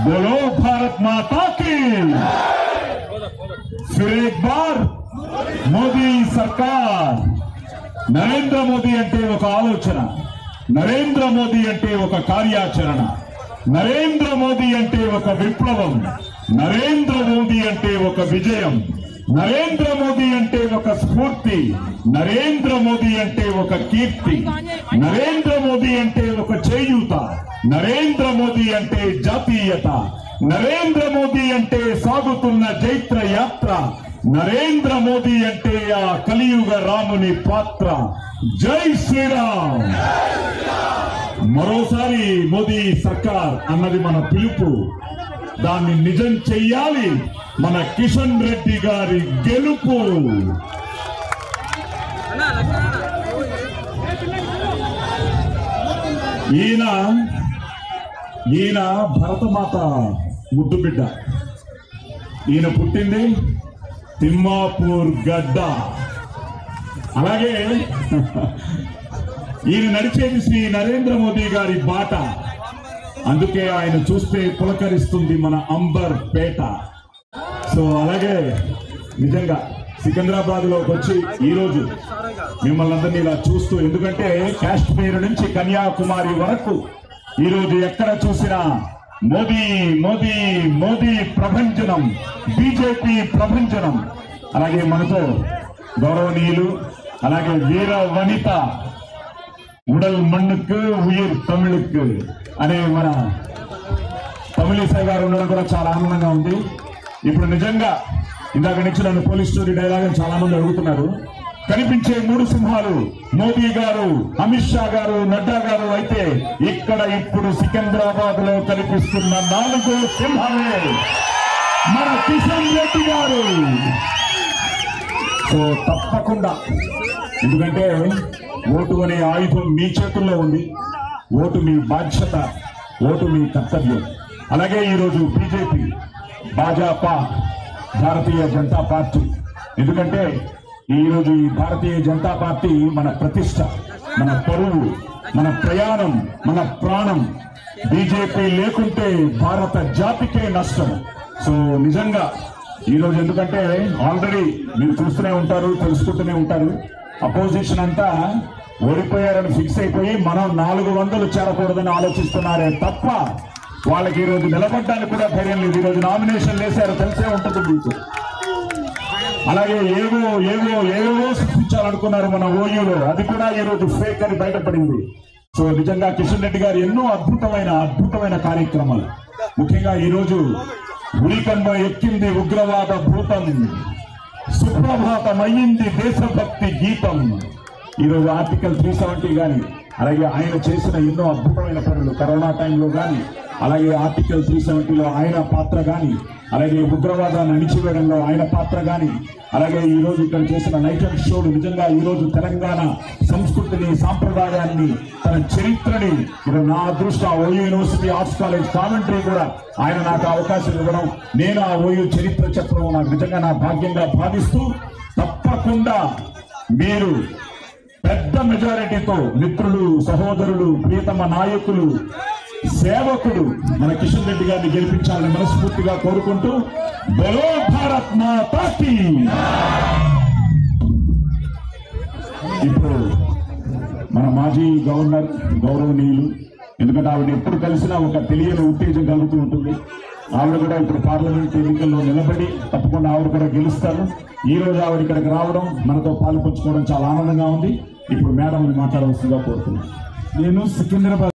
बोलो भारत माता की। फिर एक बार మోదీ సర్కార్. నరేంద్ర మోదీ అంటే ఒక ఆలోచన, నరేంద్ర మోదీ అంటే ఒక కార్యాచరణ, నరేంద్ర మోదీ అంటే ఒక విప్లవం, నరేంద్ర మోదీ అంటే ఒక విజయం, నరేంద్ర మోదీ అంటే ఒక స్ఫూర్తి, నరేంద్ర మోదీ అంటే ఒక కీర్తి, నరేంద్ర మోదీ అంటే ఒక చేయూత, నరేంద్ర మోదీ అంటే జాతీయత, నరేంద్ర మోదీ అంటే సాగుతున్న జైత్ర యాత్ర, నరేంద్ర మోదీ అంటే ఆ కలియుగ రాముని పాత్ర. జై శ్రీరామ్. మరోసారి మోదీ సర్కార్ అన్నది మన పిలుపు. దాన్ని నిజం చెయ్యాలి మన కిషన్ రెడ్డి గారి గెలుపు. ఈయన భరతమాత ముద్దు బిడ్డ. ఈయన పుట్టింది తిమ్మాపూర్ గడ్డ. అలాగే ఈయన నడిచేది శ్రీ నరేంద్ర మోదీ గారి బాట. అందుకే ఆయన చూస్తే పులకరిస్తుంది మన అంబర్ పేట. సో అలాగే నిజంగా సికింద్రాబాద్ లోకి వచ్చి ఈ రోజు మిమ్మల్ని అందరినీ ఇలా చూస్తూ, ఎందుకంటే కాశ్మీర్ నుంచి కన్యాకుమారి వరకు ఈ రోజు ఎక్కడ చూసినా మోదీ మోదీ మోదీ ప్రభంజనం, బీజేపీ ప్రభంజనం. అలాగే మనతో గౌరవనీయులు, అలాగే వీర వనిత, ఉడల్ మన్నుకు ఉయిర్ తమిళకు అనే మన తమిళిసై గారు ఉండడం కూడా చాలా ఆనందంగా ఉంది. ఇప్పుడు నిజంగా ఇందాక నుంచి నన్ను పోలీస్ స్టోరీ డైలాగ్ అని చాలా మంది అడుగుతున్నారు. కనిపించే మూడు సింహాలు మోదీ గారు, అమిత్ షా గారు, నడ్డా గారు అయితే ఇక్కడ ఇప్పుడు సికింద్రాబాద్ లో కనిపిస్తున్న 4 సింహాలే మన కిషన్ రెడ్డి గారు. సో తప్పకుండా, ఎందుకంటే ఓటు అనే ఆయుధం మీ చేతుల్లో ఉంది. ఓటు మీ బాధ్యత, ఓటు మీ కర్తవ్యం. అలాగే ఈరోజు బీజేపీ, భాజపా, భారతీయ జనతా పార్టీ, ఎందుకంటే ఈరోజు ఈ భారతీయ జనతా పార్టీ మన ప్రతిష్ట, మన పరువు, మన ప్రయాణం, మన ప్రాణం. బీజేపీ లేకుంటే భారత జాతికే నష్టం. సో నిజంగా ఈరోజు ఎందుకంటే ఆల్రెడీ మీరు చూస్తూనే ఉంటారు, తెలుసుకుంటూనే ఉంటారు, అపోజిషన్ అంతా ఓడిపోయారని ఫిక్స్ అయిపోయి మనం 400 చేరకూడదని ఆలోచిస్తున్నారే తప్ప వాళ్ళకి ఈరోజు నిలబడ్డానికి కూడా ధైర్యం లేదు. ఈరోజు నామినేషన్ వేశారు, తెలిసే ఉంటుంది మీకు. అలాగే ఏవో సృష్టించాలనుకున్నారు మన ఓయూలో, అది కూడా ఈరోజు ఫేక్ అని బయటపడింది. సో నిజంగా కిషన్ రెడ్డి గారు ఎన్నో అద్భుతమైన కార్యక్రమాలు. ముఖ్యంగా ఈరోజు ఉరికంబ ఎక్కింది ఉగ్రవాద భూతం, సుప్రభాతమయ్యింది దేశభక్తి గీతం. ఈరోజు ఆర్టికల్ 370 కానీ, అలాగే ఆయన చేసిన ఎన్నో అద్భుతమైన పనులు కరోనా టైంలో కానీ, అలాగే ఆర్టికల్ 370లో ఆయన పాత్ర కానీ, అలాగే ఉగ్రవాదాన్ని అణిచివేయడంలో ఆయన పాత్ర కానీ, అలాగే ఈ రోజు ఇక్కడ చేసిన నైట్ అండ్ షోలు నిజంగా ఈ రోజు తెలంగాణ సంస్కృతిని, సాంప్రదాయాన్ని, తన చరిత్రని, ఇది నా అదృష్టం. OU university arts college commentary కూడా ఆయన నాకు అవకాశం ఇవ్వడం, నేను ఆ ఓయూ చరిత్ర చెప్పడం నాకు నిజంగా నా భాగ్యంగా భావిస్తూ, తప్పకుండా మీరు పెద్ద మెజారిటీతో మిత్రులు, సహోదరులు, ప్రియతమ నాయకులు, సేవకుడు మన కిషన్ రెడ్డి గారిని గెలిపించాలని మనస్ఫూర్తిగా కోరుకుంటూ, బలో భారత్ మాతా కీ. ఇప్పుడు మన మాజీ గవర్నర్ గౌరవనీయులు, ఎందుకంటే ఆవిడ ఎప్పుడు కలిసినా ఒక తెలియని ఉత్తేజం కలుగుతూ ఉంటుంది. ఆవిడ కూడా ఇప్పుడు పార్లమెంట్ ఎన్నికల్లో నిలబడి తప్పకుండా ఆవిడ కూడా గెలుస్తారు. ఈ రోజు ఆవిడ ఇక్కడికి రావడం, మనతో పాల్పంచుకోవడం చాలా ఆనందంగా ఉంది. ఇప్పుడు మేడం మాట్లాడవలసిందిగా కోరుతున్నాను. నేను సికింద్రాబాద్